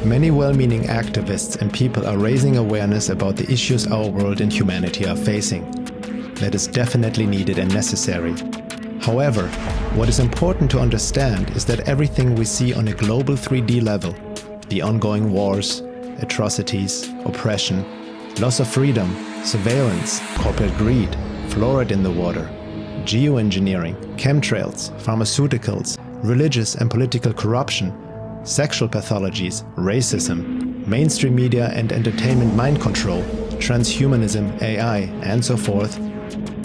Many well-meaning activists and people are raising awareness about the issues our world and humanity are facing. That is definitely needed and necessary. However, what is important to understand is that everything we see on a global 3D level, the ongoing wars, atrocities, oppression, loss of freedom, surveillance, corporate greed, fluoride in the water, geoengineering, chemtrails, pharmaceuticals, religious and political corruption, sexual pathologies, racism, mainstream media and entertainment mind control, transhumanism, AI, and so forth,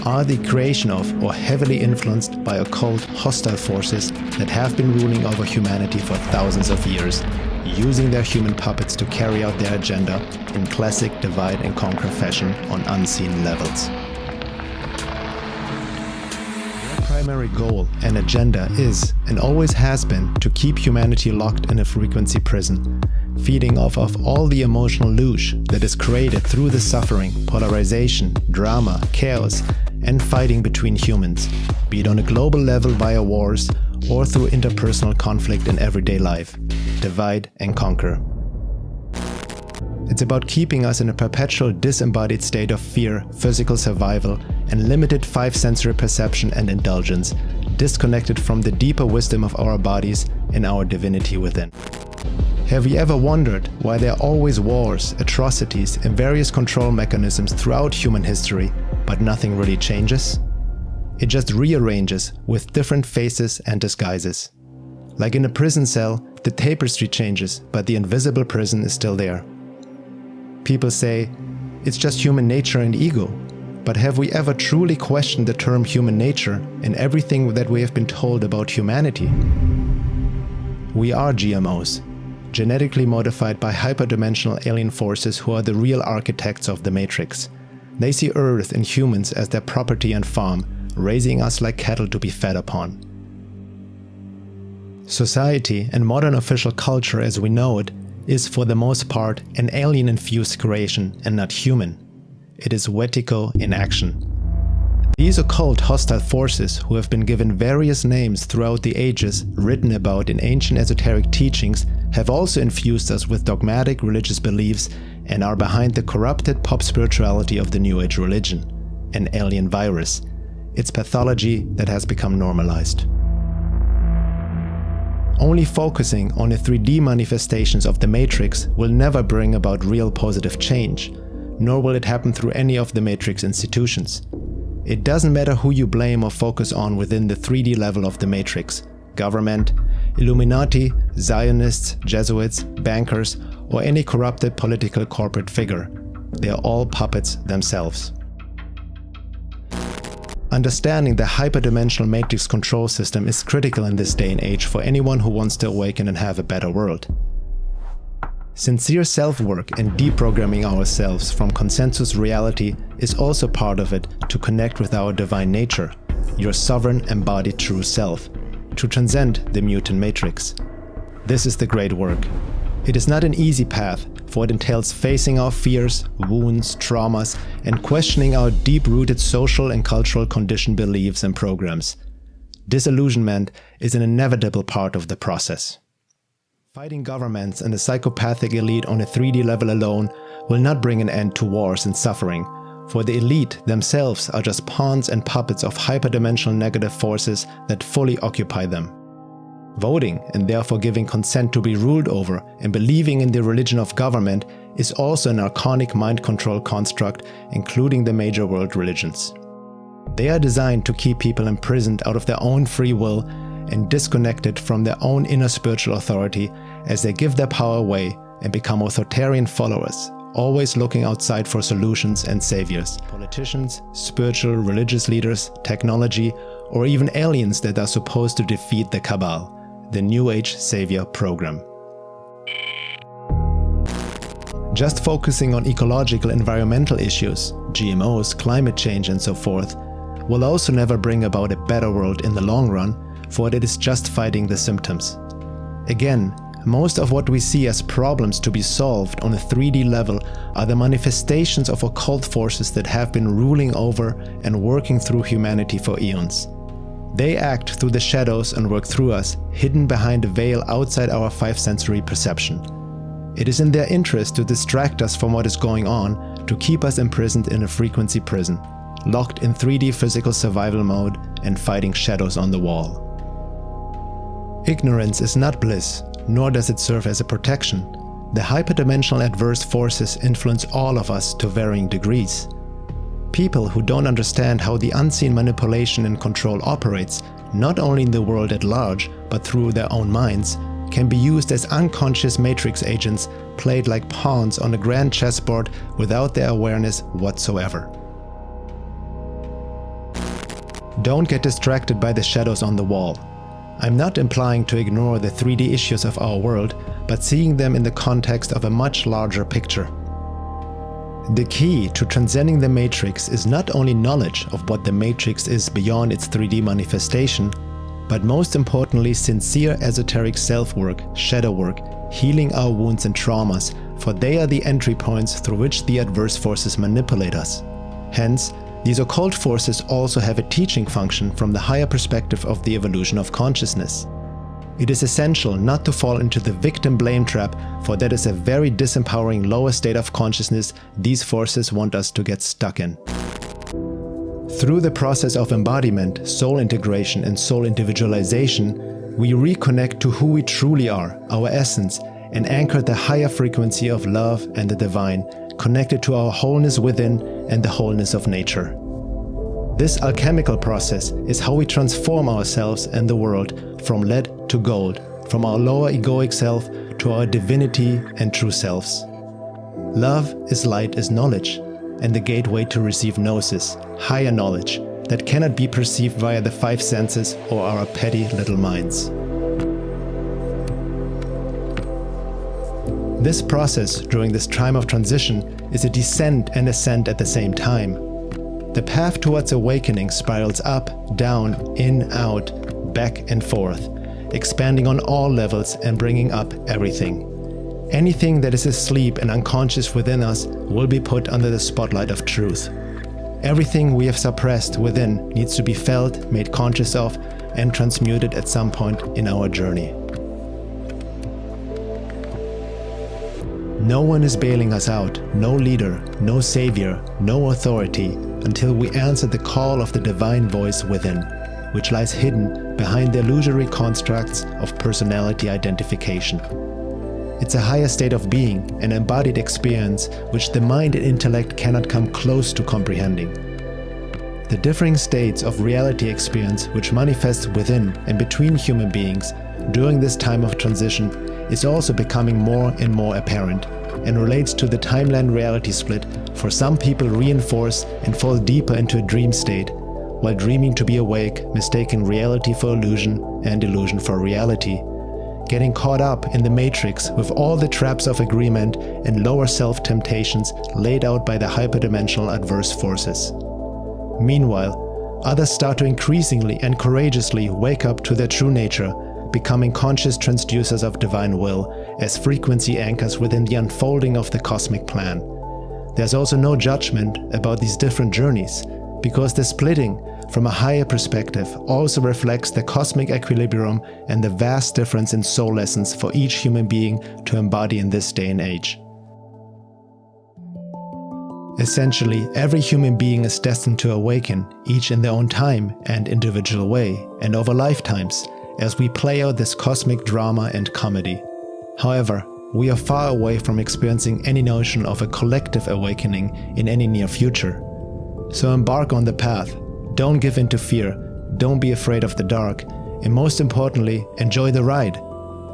are the creation of or heavily influenced by occult hostile forces that have been ruling over humanity for thousands of years, using their human puppets to carry out their agenda in classic divide and conquer fashion on unseen levels. Their primary goal and agenda is, and always has been, to keep humanity locked in a frequency prison, feeding off of all the emotional luge that is created through the suffering, polarization, drama, chaos, and fighting between humans, be it on a global level via wars or through interpersonal conflict in everyday life. Divide and conquer. It's about keeping us in a perpetual disembodied state of fear, physical survival, and limited five-sensory perception and indulgence, disconnected from the deeper wisdom of our bodies and our divinity within. Have you ever wondered why there are always wars, atrocities, and various control mechanisms throughout human history, but nothing really changes? It just rearranges with different faces and disguises. Like in a prison cell, the tapestry changes, but the invisible prison is still there. People say, it's just human nature and ego. But have we ever truly questioned the term human nature and everything that we have been told about humanity? We are GMOs, genetically modified by hyperdimensional alien forces who are the real architects of the Matrix. They see Earth and humans as their property and farm, raising us like cattle to be fed upon. Society and modern official culture as we know it is for the most part an alien-infused creation and not human. It is Wetiko in action. These occult hostile forces, who have been given various names throughout the ages, written about in ancient esoteric teachings, have also infused us with dogmatic religious beliefs and are behind the corrupted pop spirituality of the New Age religion, an alien virus, its pathology that has become normalized. Only focusing on the 3D manifestations of the Matrix will never bring about real positive change, nor will it happen through any of the Matrix institutions. It doesn't matter who you blame or focus on within the 3D level of the Matrix: government, Illuminati, Zionists, Jesuits, bankers, or any corrupted political corporate figure. They are all puppets themselves. Understanding the hyperdimensional matrix control system is critical in this day and age for anyone who wants to awaken and have a better world. Sincere self-work and deprogramming ourselves from consensus reality is also part of it to connect with our divine nature, your sovereign embodied true self, to transcend the mutant matrix. This is the great work. It is not an easy path, for it entails facing our fears, wounds, traumas, and questioning our deep-rooted social and cultural conditioned beliefs and programs. Disillusionment is an inevitable part of the process. Fighting governments and the psychopathic elite on a 3D level alone will not bring an end to wars and suffering, for the elite themselves are just pawns and puppets of hyperdimensional negative forces that fully occupy them. Voting, and therefore giving consent to be ruled over, and believing in the religion of government is also an archonic mind control construct, including the major world religions. They are designed to keep people imprisoned out of their own free will and disconnected from their own inner spiritual authority as they give their power away and become authoritarian followers, always looking outside for solutions and saviors. Politicians, spiritual, religious leaders, technology, or even aliens that are supposed to defeat the Cabal, the New Age Savior program. Just focusing on ecological environmental issues, GMOs, climate change and so forth, will also never bring about a better world in the long run, for it is just fighting the symptoms. Again, most of what we see as problems to be solved on a 3D level are the manifestations of occult forces that have been ruling over and working through humanity for eons. They act through the shadows and work through us, hidden behind a veil outside our five-sensory perception. It is in their interest to distract us from what is going on, to keep us imprisoned in a frequency prison, locked in 3D physical survival mode and fighting shadows on the wall. Ignorance is not bliss, nor does it serve as a protection. The hyperdimensional adverse forces influence all of us to varying degrees. People who don't understand how the unseen manipulation and control operates, not only in the world at large, but through their own minds, can be used as unconscious matrix agents played like pawns on a grand chessboard without their awareness whatsoever. Don't get distracted by the shadows on the wall. I'm not implying to ignore the 3D issues of our world, but seeing them in the context of a much larger picture. The key to transcending the matrix is not only knowledge of what the matrix is beyond its 3D manifestation, but most importantly sincere esoteric self-work, shadow work, healing our wounds and traumas, for they are the entry points through which the adverse forces manipulate us. Hence, these occult forces also have a teaching function from the higher perspective of the evolution of consciousness. It is essential not to fall into the victim blame trap, for that is a very disempowering lower state of consciousness these forces want us to get stuck in. Through the process of embodiment, soul integration and soul individualization, we reconnect to who we truly are, our essence, and anchor the higher frequency of love and the divine, connected to our wholeness within and the wholeness of nature. This alchemical process is how we transform ourselves and the world from lead to gold, from our lower egoic self to our divinity and true selves. Love is light is knowledge, and the gateway to receive gnosis, higher knowledge, that cannot be perceived via the five senses or our petty little minds. This process during this time of transition is a descent and ascent at the same time. The path towards awakening spirals up, down, in, out, back and forth, expanding on all levels and bringing up everything. Anything that is asleep and unconscious within us will be put under the spotlight of truth. Everything we have suppressed within needs to be felt, made conscious of, and transmuted at some point in our journey. No one is bailing us out, no leader, no savior, no authority, until we answer the call of the divine voice within, which lies hidden behind the illusory constructs of personality identification. It's a higher state of being, an embodied experience which the mind and intellect cannot come close to comprehending. The differing states of reality experience which manifest within and between human beings during this time of transition is also becoming more and more apparent, and relates to the timeline reality split for some people reinforce and fall deeper into a dream state, while dreaming to be awake, mistaking reality for illusion and illusion for reality, getting caught up in the matrix with all the traps of agreement and lower self-temptations laid out by the hyperdimensional adverse forces. Meanwhile, others start to increasingly and courageously wake up to their true nature, becoming conscious transducers of divine will as frequency anchors within the unfolding of the cosmic plan. There's also no judgment about these different journeys, because the splitting from a higher perspective also reflects the cosmic equilibrium and the vast difference in soul lessons for each human being to embody in this day and age. Essentially, every human being is destined to awaken, each in their own time and individual way, and over lifetimes, as we play out this cosmic drama and comedy. However, we are far away from experiencing any notion of a collective awakening in any near future. So embark on the path, don't give in to fear, don't be afraid of the dark, and most importantly, enjoy the ride.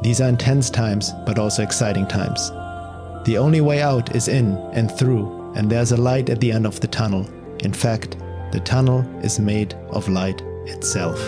These are intense times, but also exciting times. The only way out is in and through, and there's a light at the end of the tunnel. In fact, the tunnel is made of light itself.